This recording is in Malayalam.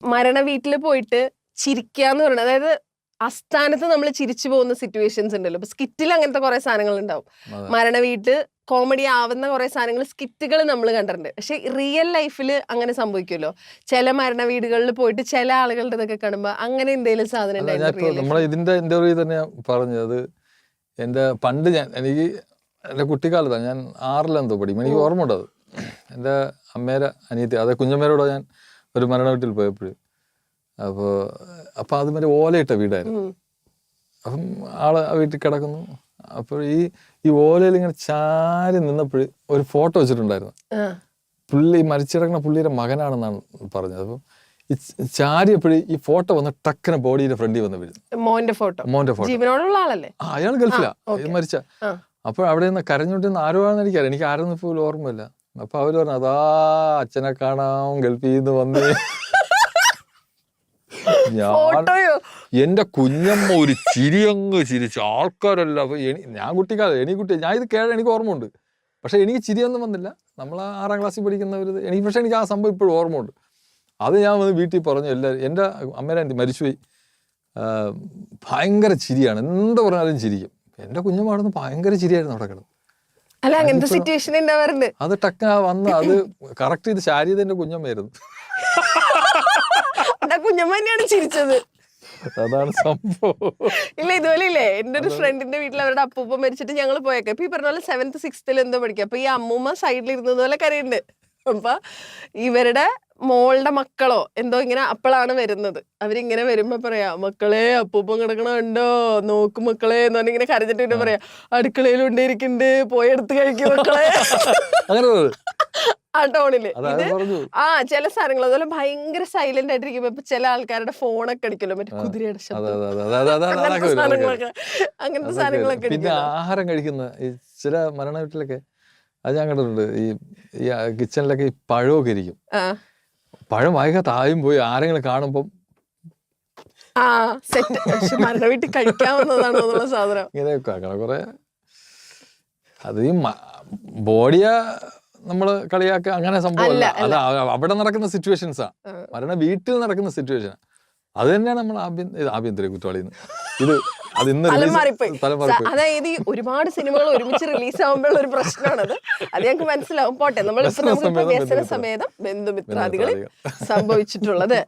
മരണ വീട്ടിൽ പോയിട്ട് ചിരിക്കാന്ന് പറയുന്നത്, അതായത് അസ്ഥാനത്ത് നമ്മൾ ചിരിച്ചു പോകുന്ന സിറ്റുവേഷൻസ് ഉണ്ടല്ലോ. ഇപ്പൊ സ്കിറ്റിൽ അങ്ങനത്തെ കുറെ സാധനങ്ങൾ ഉണ്ടാവും. മരണ വീട്ട് കോമഡി ആവുന്ന കുറെ സാധനങ്ങൾ സ്കിറ്റുകൾ നമ്മൾ കണ്ടിട്ടുണ്ട്. പക്ഷെ റിയൽ ലൈഫിൽ അങ്ങനെ സംഭവിക്കുമല്ലോ. ചില മരണ വീടുകളിൽ പോയിട്ട് ചില ആളുകളുടെ ഇതൊക്കെ കാണുമ്പോ അങ്ങനെ എന്തെങ്കിലും സാധനം നമ്മളെ ഇതിന്റെ ഇന്റർവ്യൂ തന്നെ പറഞ്ഞത്, എന്റെ പണ്ട് എനിക്ക് എന്റെ കുട്ടിക്കാലത്താണ്, ഞാൻ 6-ലെന്തോ പഠിക്കും, എനിക്ക് ഓർമ്മ ഉണ്ടത്. എൻ്റെ അമ്മേരെ അനിയത്തി, അതെ കുഞ്ഞമ്മേരോടെ ഞാൻ ഒരു മരണ വീട്ടിൽ പോയപ്പോഴും, അപ്പോൾ അത് മറ്റേ ഓലയിട്ട വീടായിരുന്നു. അപ്പം ആള് ആ വീട്ടിൽ കിടക്കുന്നു. അപ്പോൾ ഈ ഓലയിൽ ഇങ്ങനെ ചാരി നിന്നപ്പോൾ ഒരു ഫോട്ടോ വെച്ചിട്ടുണ്ടായിരുന്നു. പുള്ളി മരിച്ചിടക്കുന്ന പുള്ളിയുടെ മകനാണെന്നാണ് പറഞ്ഞത്. അപ്പം ഈ ചാരിയപ്പോഴും ഈ ഫോട്ടോ വന്ന് ടക്കനെ ബോഡിയുടെ ഫ്രണ്ടിൽ വന്ന് വീഴുന്നു. മോന്റെ ഫോട്ടോ. അയാൾ ഗൾഫിലാ മരിച്ച. അപ്പോൾ അവിടെ നിന്ന് കരഞ്ഞോണ്ടിരുന്ന ആരോ ആണെന്ന് എനിക്കറിയാം, എനിക്ക് ആരൊന്നും ഇപ്പോൾ ഓർമ്മയില്ല. അപ്പൊ അവര് പറഞ്ഞു, അതാ അച്ഛനെ കാണാം ഗൾഫിൽ നിന്ന് വന്നേ. ഞാൻ എന്റെ കുഞ്ഞമ്മ ഒരു ചിരിയങ്ങ് ചിരിച്ചു, ആൾക്കാരല്ല. അപ്പൊ ഞാൻ കുട്ടിക്കാലം ഞാൻ ഇത് എനിക്ക് ഓർമ്മ ഉണ്ട്. പക്ഷെ എനിക്ക് ചിരിയൊന്നും വന്നില്ല. നമ്മൾ 6-ാം ക്ലാസ്സിൽ പഠിക്കുന്നവർ പക്ഷെ എനിക്ക് ആ സംഭവം ഇപ്പോഴും ഓർമ്മ ഉണ്ട്. അത് ഞാൻ വന്ന് വീട്ടിൽ പറഞ്ഞു. എല്ലാവരും, എൻ്റെ അമ്മേരെ മരിച്ചുപോയി, ഭയങ്കര ചിരിയാണ്, എന്താ പറഞ്ഞാലും ചിരിക്കും. എൻ്റെ കുഞ്ഞമ്മാടുന്ന് ഭയങ്കര ചിരിയായിരുന്നു അവിടെ കിടന്ന്. അല്ല, അങ്ങനത്തെ സിറ്റുവേഷൻ ഉണ്ടാവാറുണ്ട്. അത് ടക്ക വന്ന് അത് കറക്റ്റ് ചെയ്ത് ശാരീരിന്റെ കുഞ്ഞമ്മയായിരുന്നു. കുഞ്ഞമ്മ തന്നെയാണ് ചിരിച്ചത്. അതാണ് സംഭവം. ഇല്ല, ഇതുപോലെ ഇല്ലേ, എന്റെ ഒരു ഫ്രണ്ടിന്റെ വീട്ടിൽ അവരുടെ അപ്പൂപ്പ മരിച്ചിട്ട് ഞങ്ങൾ പോയേക്കാം. ഇപ്പൊ ഈ പറഞ്ഞ പോലെ 7th 6th എന്തോ പഠിക്കാം. അപ്പൊ ഈ അമ്മൂമ്മ സൈഡിൽ ഇരുന്നത് പോലെ കരയുണ്ട്. അപ്പൊ ഇവരുടെ മോളുടെ മക്കളോ എന്തോ ഇങ്ങനെ അപ്പോഴാണ് വരുന്നത്. അവരിങ്ങനെ വരുമ്പോ പറയാ, മക്കളെ അപ്പൂപ്പം കിടക്കണുണ്ടോ, നോക്ക് മക്കളെ എന്ന് പറഞ്ഞ ഇങ്ങനെ കരഞ്ഞിട്ട് പിന്നെ പറയാ, അടുക്കളയിലുണ്ടിരിക്കുന്നുണ്ട്, പോയെടുത്ത് കഴിക്കും മക്കളെ. ആ ടോണില് ചില സാധനങ്ങൾ അതുപോലെ ഭയങ്കര സൈലന്റ് ആയിട്ടിരിക്കുമ്പോ ഇപ്പൊ ചില ആൾക്കാരുടെ ഫോണൊക്കെ അടിക്കല്ലോ, മറ്റേ കുതിരയുടെ ശബ്ദം, അങ്ങനത്തെ സാധനങ്ങളൊക്കെ. പിന്നെ ആഹാരം കഴിക്കുന്ന ചില മരണ വീട്ടിലൊക്കെ അത് ഞാൻ കണ്ടിട്ടുണ്ട്. ഈ കിച്ചണിലൊക്കെ ഈ പഴമൊക്കെ ഇരിക്കും. പഴം വായിക്കാത്ത ആയും പോയി ആരെങ്കിലും കാണുമ്പം മരണ വീട്ടിൽ കഴിക്കാവുന്നതാണോ സാധനം ഇങ്ങനെയൊക്കെ കുറെ. അത് ഈ ബോഡിയ നമ്മള് കളിയാക്കുക അങ്ങനെ സംഭവമല്ല. അത് അവിടെ നടക്കുന്ന സിറ്റുവേഷൻസാ, മരണ വീട്ടിൽ നടക്കുന്ന സിറ്റുവേഷൻ. അത് തന്നെയാണ് നമ്മൾ ആഭ്യന്തര കുറ്റവാളി. അത് ഇന്ന് അതായത് ഈ ഒരുപാട് സിനിമകൾ ഒരുമിച്ച് റിലീസ് ആവുമ്പോൾ ഒരു പ്രശ്നമാണത്. അത് ഞങ്ങൾക്ക് മനസ്സിലാവും. പോട്ടെ, നമുക്ക് വ്യസന സമേതം ബന്ധുമിത്രാദികളിൽ സംഭവിച്ചിട്ടുള്ളത്.